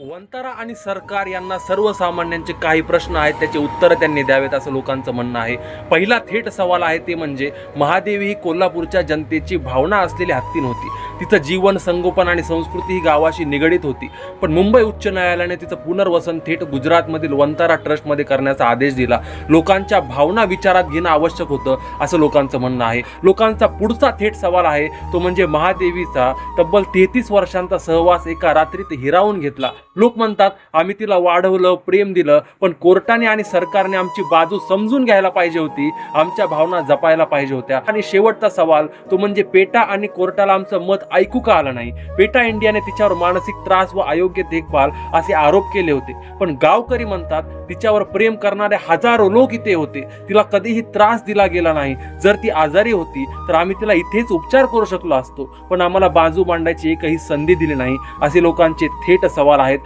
वंतारा आणि सरकार यांना सर्वसामान्यांचे काही प्रश्न आहेत, त्याचे उत्तर त्यांनी द्यावेत असं लोकांचं म्हणणं आहे. पहिला थेट सवाल आहे ते म्हणजे महादेवी ही कोल्हापूरच्या जनतेची भावना असलेली हत्तीन होती. तिचं जीवन, संगोपन आणि संस्कृती ही गावाशी निगडीत होती. पण मुंबई उच्च न्यायालयाने तिचं पुनर्वसन थेट गुजरातमधील वंतारा ट्रस्टमध्ये करण्याचा आदेश दिला. लोकांच्या भावना विचारात घेणं आवश्यक होतं असं लोकांचं म्हणणं आहे. लोकांचा पुढचा थेट सवाल आहे तो म्हणजे महादेवीचा तब्बल 33 वर्षांचा सहवास एका रात्रीत हिरावून घेतला. लोक म्हणतात आम्ही तिला वाढवलं, प्रेम दिलं, पण कोर्टाने आणि सरकारने आमची बाजू समजून घ्यायला पाहिजे होती, आमच्या भावना जपायला पाहिजे होत्या. आणि शेवटचा सवाल तो म्हणजे पेटा आणि कोर्टाला आमचं मत ऐकू का आलं नाही. पेटा इंडियाने तिच्यावर मानसिक त्रास व अयोग्य देखभाल असे आरोप केले होते, पण गावकरी म्हणतात तिच्यावर प्रेम करणारे हजारो लोक इथे होते, तिला कधीही त्रास दिला गेला नाही. जर ती आजारी होती तर आम्ही तिला इथेच उपचार करू शकलो असतो, पण आम्हाला बाजू मांडायची एकही संधी दिली नाही. असे लोकांचे थेट सवाल आहेत.